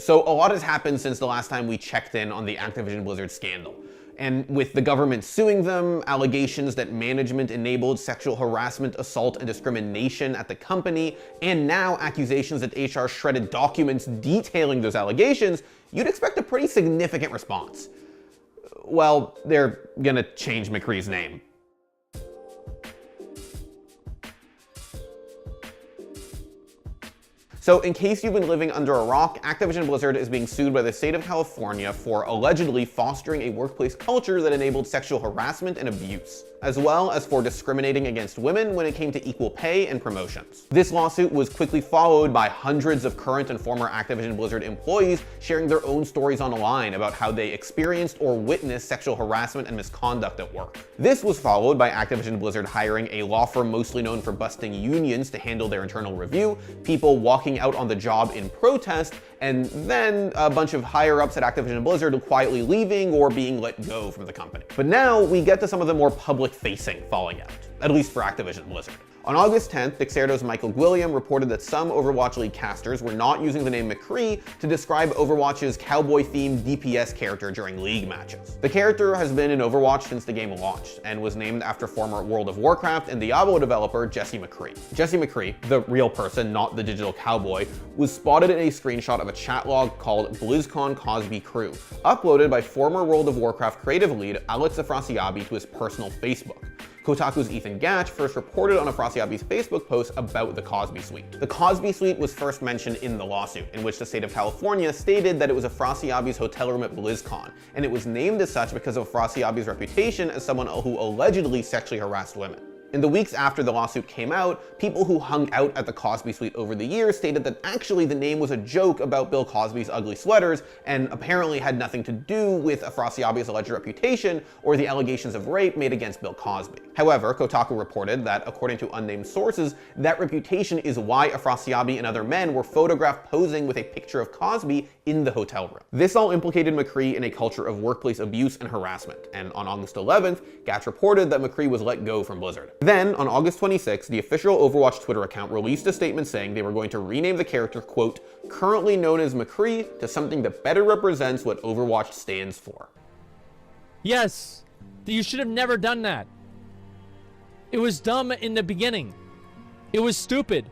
So a lot has happened since the last time we checked in on the Activision Blizzard scandal. And with the government suing them, allegations that management enabled sexual harassment, assault, and discrimination at the company, and now accusations that HR shredded documents detailing those allegations, you'd expect a pretty significant response. Well, they're gonna change McCree's name. So in case you've been living under a rock, Activision Blizzard is being sued by the state of California for allegedly fostering a workplace culture that enabled sexual harassment and abuse, as well as for discriminating against women when it came to equal pay and promotions. This lawsuit was quickly followed by hundreds of current and former Activision Blizzard employees sharing their own stories online about how they experienced or witnessed sexual harassment and misconduct at work. This was followed by Activision Blizzard hiring a law firm mostly known for busting unions to handle their internal review, people walking out on the job in protest, and then a bunch of higher-ups at Activision Blizzard quietly leaving or being let go from the company. But now we get to some of the more public-facing falling out, at least for Activision Blizzard. On August 10th, Dexerto's Michael Gwilliam reported that some Overwatch League casters were not using the name McCree to describe Overwatch's cowboy-themed DPS character during League matches. The character has been in Overwatch since the game launched, and was named after former World of Warcraft and Diablo developer Jesse McCree. Jesse McCree, the real person, not the digital cowboy, was spotted in a screenshot of a chat log called BlizzCon Cosby Crew, uploaded by former World of Warcraft creative lead Alex Afrasiabi to his personal Facebook. Kotaku's Ethan Gatch first reported on Afrasiabi's Facebook post about the Cosby Suite. The Cosby Suite was first mentioned in the lawsuit, in which the state of California stated that it was Afrasiabi's hotel room at BlizzCon, and it was named as such because of Afrasiabi's reputation as someone who allegedly sexually harassed women. In the weeks after the lawsuit came out, people who hung out at the Cosby Suite over the years stated that actually the name was a joke about Bill Cosby's ugly sweaters, and apparently had nothing to do with Afrasiabi's alleged reputation or the allegations of rape made against Bill Cosby. However, Kotaku reported that, according to unnamed sources, that reputation is why Afrasiabi and other men were photographed posing with a picture of Cosby in the hotel room. This all implicated McCree in a culture of workplace abuse and harassment, and on August 11th, Gatch reported that McCree was let go from Blizzard. Then, on August 26th, the official Overwatch Twitter account released a statement saying they were going to rename the character, quote, currently known as McCree, to something that better represents what Overwatch stands for. Yes, you should have never done that. It was dumb in the beginning. It was stupid.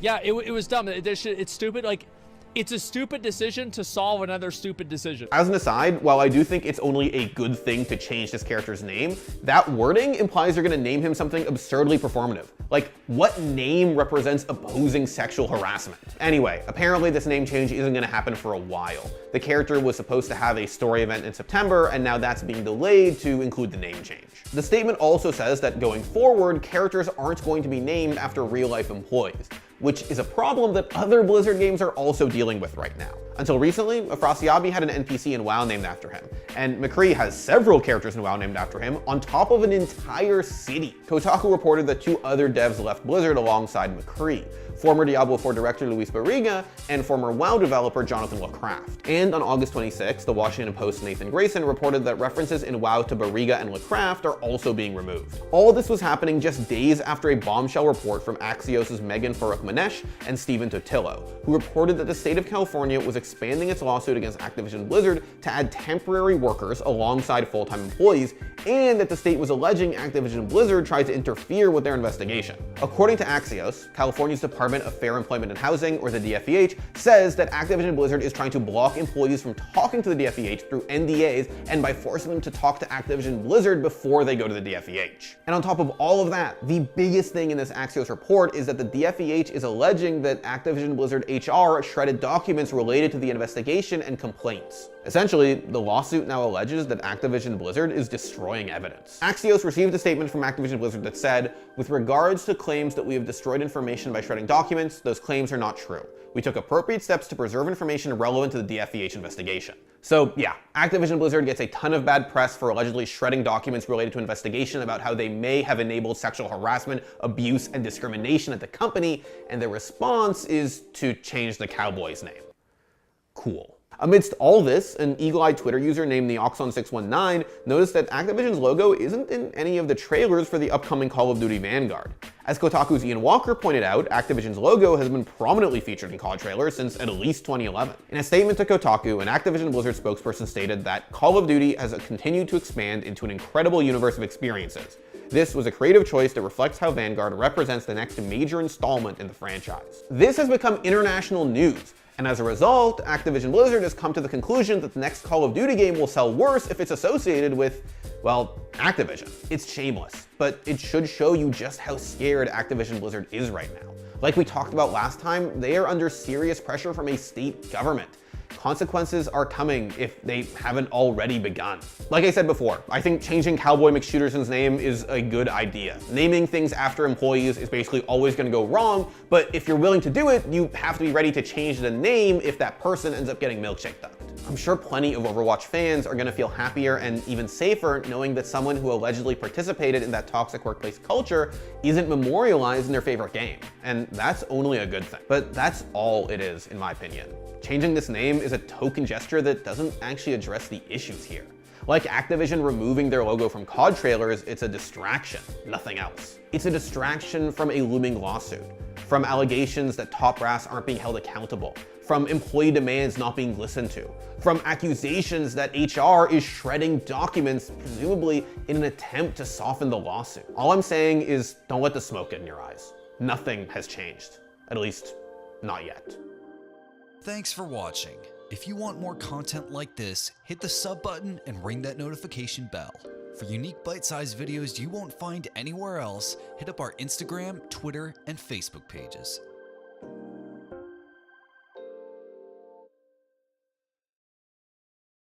Yeah, it was dumb. It's stupid. Like, it's a stupid decision to solve another stupid decision. As an aside, while I do think it's only a good thing to change this character's name, that wording implies you're gonna name him something absurdly performative. Like, what name represents opposing sexual harassment? Anyway, apparently this name change isn't gonna happen for a while. The character was supposed to have a story event in September, and now that's being delayed to include the name change. The statement also says that going forward, characters aren't going to be named after real-life employees, which is a problem that other Blizzard games are also dealing with right now. Until recently, Afrasiabi had an NPC in WoW named after him, and McCree has several characters in WoW named after him, on top of an entire city. Kotaku reported that 2 other devs left Blizzard alongside McCree, former Diablo 4 director Luis Barriga, and former WoW developer Jonathan LaCraft. And on August 26th, the Washington Post's Nathan Grayson reported that references in WoW to Barriga and LaCraft are also being removed. All this was happening just days after a bombshell report from Axios' Megan Farouk-Manesh and Stephen Totillo, who reported that the state of California was expanding its lawsuit against Activision Blizzard to add temporary workers alongside full-time employees, and that the state was alleging Activision Blizzard tried to interfere with their investigation. According to Axios, California's Department of Fair Employment and Housing, or the DFEH, says that Activision Blizzard is trying to block employees from talking to the DFEH through NDAs and by forcing them to talk to Activision Blizzard before they go to the DFEH. And on top of all of that, the biggest thing in this Axios report is that the DFEH is alleging that Activision Blizzard HR shredded documents related to the investigation and complaints. Essentially, the lawsuit now alleges that Activision Blizzard is destroying evidence. Axios received a statement from Activision Blizzard that said, with regards to claims that we have destroyed information by shredding documents, those claims are not true. We took appropriate steps to preserve information relevant to the DFEH investigation. So yeah, Activision Blizzard gets a ton of bad press for allegedly shredding documents related to investigation about how they may have enabled sexual harassment, abuse, and discrimination at the company, and their response is to change the Cowboys name. Cool. Amidst all this, an eagle-eyed Twitter user named Neoxon619 noticed that Activision's logo isn't in any of the trailers for the upcoming Call of Duty Vanguard. As Kotaku's Ian Walker pointed out, Activision's logo has been prominently featured in COD trailers since at least 2011. In a statement to Kotaku, an Activision Blizzard spokesperson stated that Call of Duty has continued to expand into an incredible universe of experiences. This was a creative choice that reflects how Vanguard represents the next major installment in the franchise. This has become international news, and as a result, Activision Blizzard has come to the conclusion that the next Call of Duty game will sell worse if it's associated with, well, Activision. It's shameless, but it should show you just how scared Activision Blizzard is right now. Like we talked about last time, they are under serious pressure from a state government. Consequences are coming if they haven't already begun. Like I said before, I think changing Cowboy McShooterson's name is a good idea. Naming things after employees is basically always going to go wrong, but if you're willing to do it, you have to be ready to change the name if that person ends up getting milkshake ducked. I'm sure plenty of Overwatch fans are going to feel happier and even safer knowing that someone who allegedly participated in that toxic workplace culture isn't memorialized in their favorite game. And that's only a good thing. But that's all it is, in my opinion. Changing this name is a token gesture that doesn't actually address the issues here. Like Activision removing their logo from COD trailers, it's a distraction, nothing else. It's a distraction from a looming lawsuit, from allegations that top brass aren't being held accountable, from employee demands not being listened to, from accusations that HR is shredding documents, presumably in an attempt to soften the lawsuit. All I'm saying is don't let the smoke get in your eyes. Nothing has changed, at least not yet. Thanks for watching. If you want more content like this, hit the sub button and ring that notification bell. For unique bite-sized videos you won't find anywhere else, hit up our Instagram, Twitter, and Facebook pages.